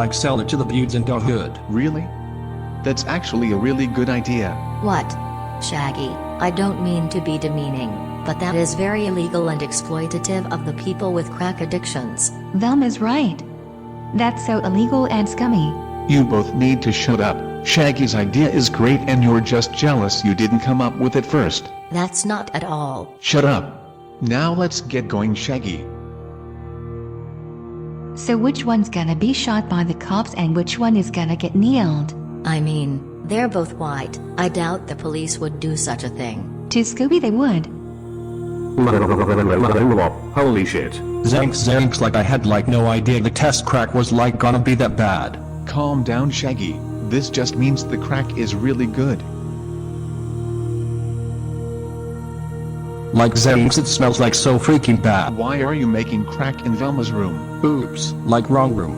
like sell it to the buttes in the hood. Really? That's actually a really good idea. What? Shaggy, I don't mean to be demeaning, but that is very illegal and exploitative of the people with crack addictions. Velma's right. That's so illegal and scummy. You both need to shut up. Shaggy's idea is great and you're just jealous you didn't come up with it first. That's not at all. Shut up. Now let's get going, Shaggy. So which one's gonna be shot by the cops and which one is gonna get nailed? I mean, they're both white. I doubt the police would do such a thing. To Scooby they would. Holy shit. Zanks like I had like no idea the test crack was like gonna be that bad. Calm down, Shaggy. This just means the crack is really good. Like Zanks, it smells like so freaking bad. Why are you making crack in Velma's room? Oops, like wrong room.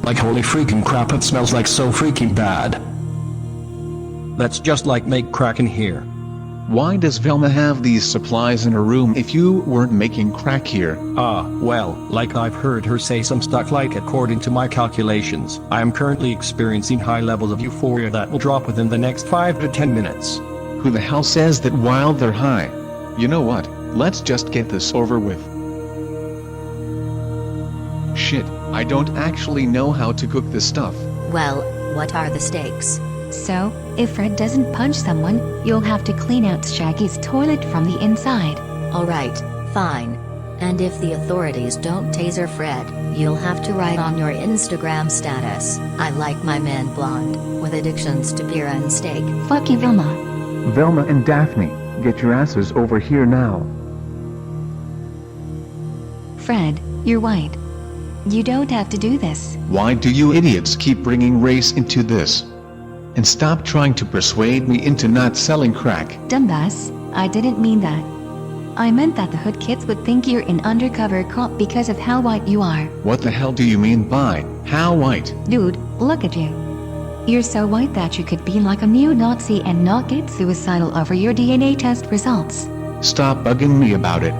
Like holy freaking crap, it smells like so freaking bad. Let's just like make crack in here. Why does Velma have these supplies in her room if you weren't making crack here? Well, like I've heard her say some stuff like according to my calculations, I am currently experiencing high levels of euphoria that will drop within the next 5 to 10 minutes. Who the hell says that while they're high? You know what, let's just get this over with. Shit, I don't actually know how to cook this stuff. Well, what are the stakes? So, if Fred doesn't punch someone, you'll have to clean out Shaggy's toilet from the inside. Alright, fine. And if the authorities don't taser Fred, you'll have to write on your Instagram status, "I like my man blonde, with addictions to beer and steak." Fuck you, Velma. Velma and Daphne, get your asses over here now. Fred, you're white. You don't have to do this. Why do you idiots keep bringing race into this? And stop trying to persuade me into not selling crack. Dumbass, I didn't mean that. I meant that the hood kids would think you're an undercover cop because of how white you are. What the hell do you mean by, how white? Dude, look at you. You're so white that you could be like a neo-Nazi and not get suicidal over your DNA test results. Stop bugging me about it.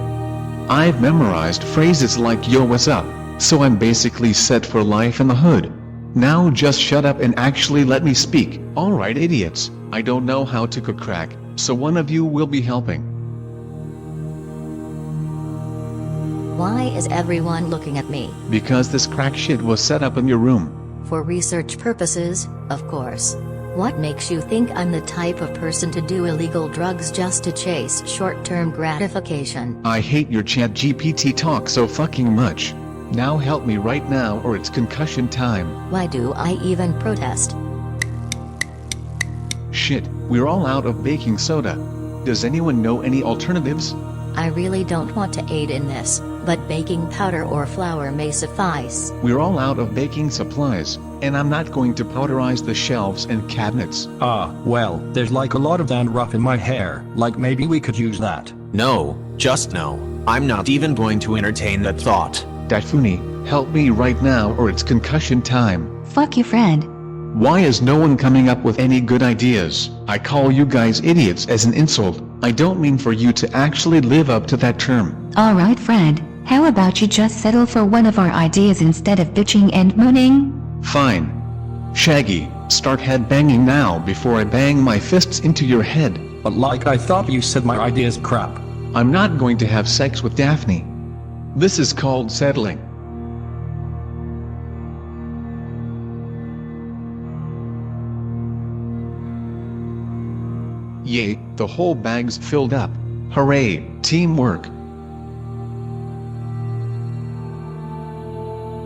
I've memorized phrases like yo what's up, so I'm basically set for life in the hood. Now just shut up and actually let me speak. Alright idiots, I don't know how to cook crack, so one of you will be helping. Why is everyone looking at me? Because this crack shit was set up in your room. For research purposes, of course. What makes you think I'm the type of person to do illegal drugs just to chase short-term gratification? I hate your ChatGPT talk so fucking much. Now help me right now or it's concussion time. Why do I even protest? Shit, we're all out of baking soda. Does anyone know any alternatives? I really don't want to aid in this, but baking powder or flour may suffice. We're all out of baking supplies, and I'm not going to powderize the shelves and cabinets. Well, there's like a lot of dandruff in my hair, like maybe we could use that. No, just no. I'm not even going to entertain that thought. Dafuni, help me right now or it's concussion time. Fuck you, Fred. Why is no one coming up with any good ideas? I call you guys idiots as an insult. I don't mean for you to actually live up to that term. Alright, Fred. How about you just settle for one of our ideas instead of bitching and mooning? Fine. Shaggy, start headbanging now before I bang my fists into your head. But like I thought you said my idea's crap. I'm not going to have sex with Daphne. This is called settling. Yay, the whole bag's filled up. Hooray, teamwork.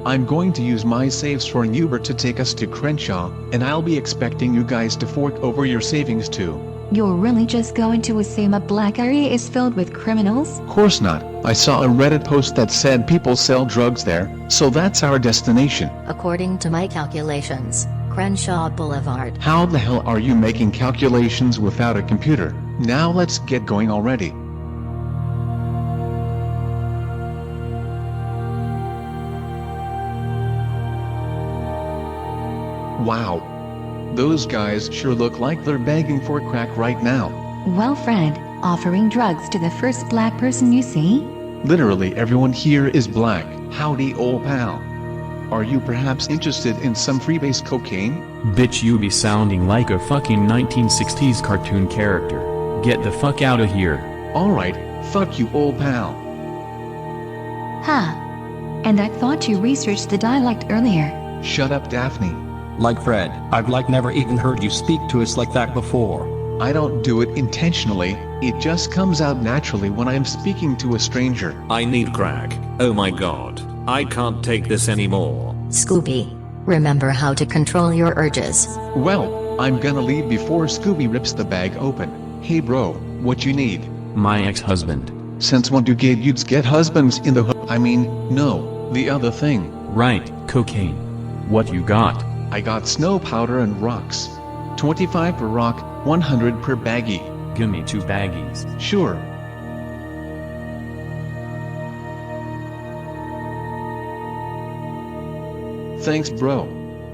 I'm going to use my saves for an Uber to take us to Crenshaw, and I'll be expecting you guys to fork over your savings too. You're really just going to assume a black area is filled with criminals? Course not. I saw a Reddit post that said people sell drugs there, so that's our destination. According to my calculations, Crenshaw Boulevard. How the hell are you making calculations without a computer? Now let's get going already. Wow. Those guys sure look like they're begging for crack right now. Well, Fred, offering drugs to the first black person you see? Literally everyone here is black. Howdy, old pal. Are you perhaps interested in some freebase cocaine? Bitch, you be sounding like a fucking 1960s cartoon character. Get the fuck out of here. Alright, fuck you, old pal. Huh. And I thought you researched the dialect earlier. Shut up, Daphne. Like Fred, I've like never even heard you speak to us like that before. I don't do it intentionally, it just comes out naturally when I'm speaking to a stranger. I need crack. Oh my god. I can't take this anymore. Scooby, remember how to control your urges. Well, I'm gonna leave before Scooby rips the bag open. Hey bro, what you need? My ex-husband. Since when do gay dudes get husbands in the I mean, no, the other thing. Right, cocaine. What you got? I got snow powder and rocks. 25 per rock, 100 per baggie. Gimme 2 baggies. Sure. Thanks bro.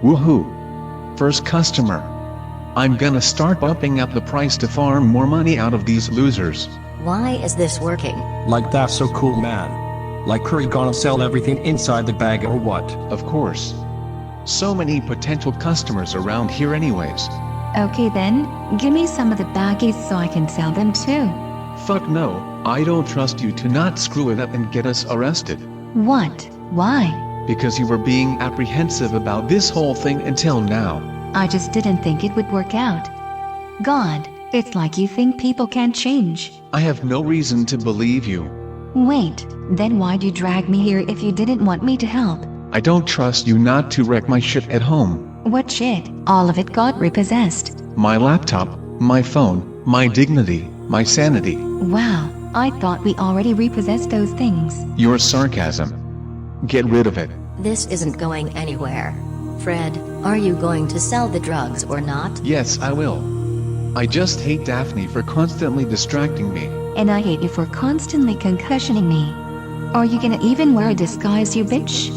Woohoo. First customer. I'm gonna start bumping up the price to farm more money out of these losers. Why is this working? Like that's so cool, man. Like Curry gonna sell everything inside the bag or what? Of course. So many potential customers around here anyways. Okay then, give me some of the baggies so I can sell them too. Fuck no, I don't trust you to not screw it up and get us arrested. What? Why? Because you were being apprehensive about this whole thing until now. I just didn't think it would work out. God, it's like you think people can't change. I have no reason to believe you. Wait, then why'd you drag me here if you didn't want me to help? I don't trust you not to wreck my shit at home. What shit? All of it got repossessed. My laptop, my phone, my dignity, my sanity. Wow, I thought we already repossessed those things. Your sarcasm. Get rid of it. This isn't going anywhere. Fred, are you going to sell the drugs or not? Yes, I will. I just hate Daphne for constantly distracting me. And I hate you for constantly concussioning me. Are you gonna even wear a disguise, you bitch?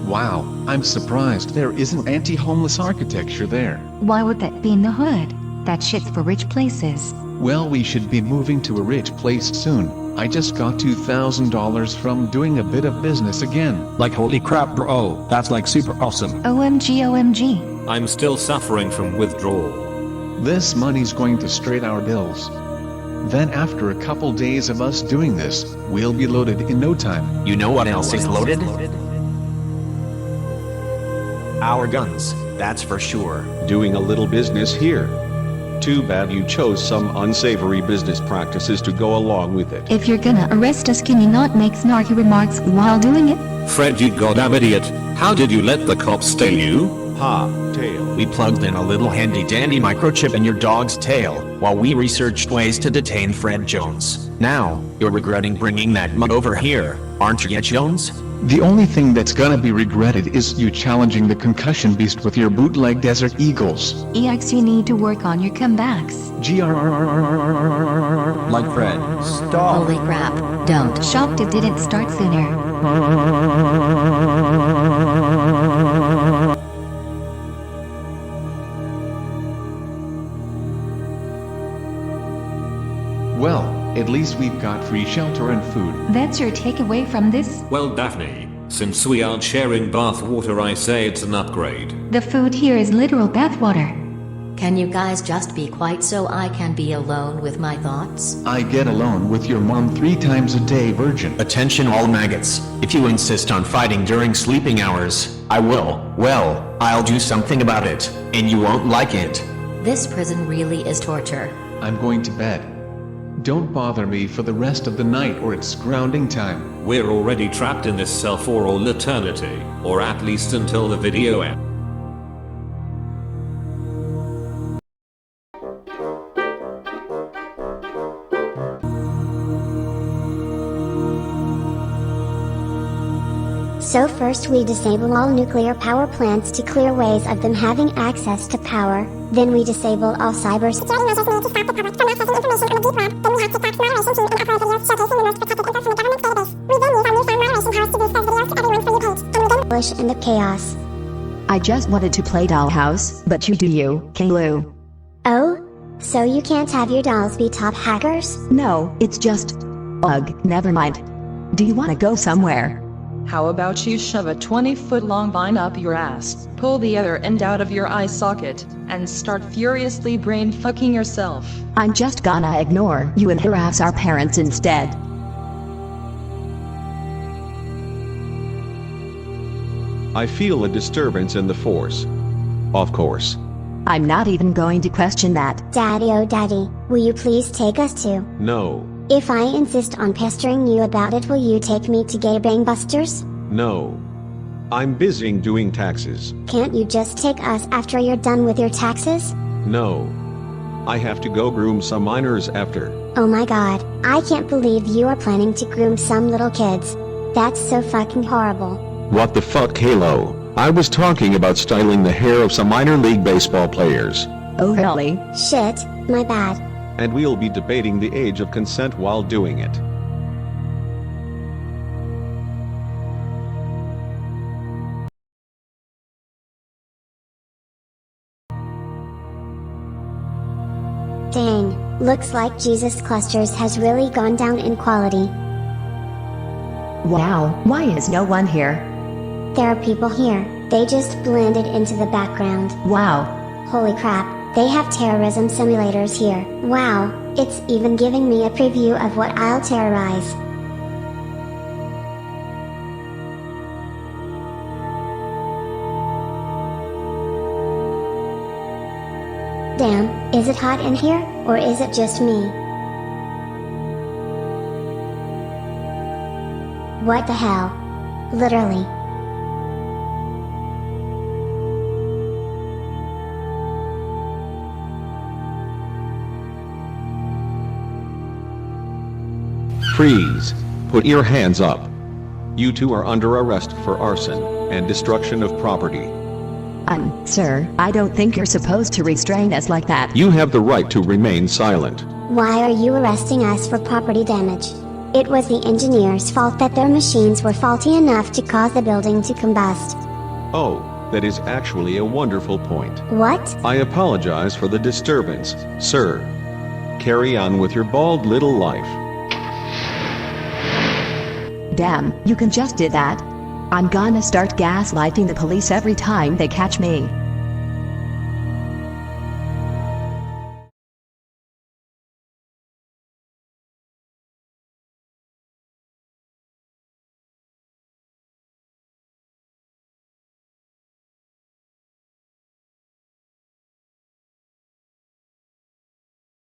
Wow, I'm surprised there isn't anti-homeless architecture there. Why would that be in the hood? That shit's for rich places. Well, we should be moving to a rich place soon. I just got $2,000 from doing a bit of business again. Like holy crap bro, that's like super awesome. OMG OMG. I'm still suffering from withdrawal. This money's going to straight our bills. Then after a couple days of us doing this, we'll be loaded in no time. You know what else is loaded? Our guns, that's for sure. Doing a little business here. Too bad you chose some unsavory business practices to go along with it. If you're gonna arrest us, can you not make snarky remarks while doing it? Fred, you goddamn idiot. How did you let the cops steal you? Ha, tail. We plugged in a little handy-dandy microchip in your dog's tail, while we researched ways to detain Fred Jones. Now, you're regretting bringing that mug over here, aren't you, Jones? The only thing that's gonna be regretted is you challenging the concussion beast with your bootleg Desert Eagles. EX, you need to work on your comebacks. Like Fred. Stop. Holy crap, don't. Shocked it didn't start sooner. Well, at least we've got free shelter and food. That's your takeaway from this? Well, Daphne, since we aren't sharing bath water, I say it's an upgrade. The food here is literal bathwater. Can you guys just be quiet so I can be alone with my thoughts? I get alone with your mom 3 times a day, virgin. Attention all maggots. If you insist on fighting during sleeping hours, I will. Well, I'll do something about it, and you won't like it. This prison really is torture. I'm going to bed. Don't bother me for the rest of the night or it's grounding time. We're already trapped in this cell for all eternity, or at least until the video ends. So first we disable all nuclear power plants to clear ways of them having access to power, then we disable all cybersecurity measures needed to stop the public from accessing information on the deep web, then we have to fax moderation teams and operate videos showcasing the most protected info from the government's database. We then use our newfound moderation powers to boost those videos to everyone's For You page, and we then publish in the chaos. I just wanted to play Dollhouse, but you do you, Caillou. Oh? So you can't have your dolls be top hackers? No, it's just... Ugh, never mind. Do you want to go somewhere? How about you shove a 20-foot-long vine up your ass, pull the other end out of your eye socket, and start furiously brain-fucking yourself? I'm just gonna ignore you and harass our parents instead. I feel a disturbance in the force. Of course. I'm not even going to question that. Daddy, oh daddy, will you please take us to? No. If I insist on pestering you about it, will you take me to Gay Bangbusters? No. I'm busy doing taxes. Can't you just take us after you're done with your taxes? No. I have to go groom some minors after. Oh my god, I can't believe you are planning to groom some little kids. That's so fucking horrible. What the fuck, Halo? I was talking about styling the hair of some minor league baseball players. Oh really? Shit, my bad. And we'll be debating the age of consent while doing it. Dang, looks like Jesus Clusters has really gone down in quality. Wow, why is no one here? There are people here, they just blended into the background. Wow. Holy crap, they have terrorism simulators here. Wow, it's even giving me a preview of what I'll terrorize. Damn, is it hot in here, or is it just me? What the hell? Literally. Freeze! Put your hands up. You two are under arrest for arson and destruction of property. Sir, I don't think you're supposed to restrain us like that. You have the right to remain silent. Why are you arresting us for property damage? It was the engineers' fault that their machines were faulty enough to cause the building to combust. Oh, that is actually a wonderful point. What? I apologize for the disturbance, sir. Carry on with your bald little life. Damn, you can just do that? I'm gonna start gaslighting the police every time they catch me.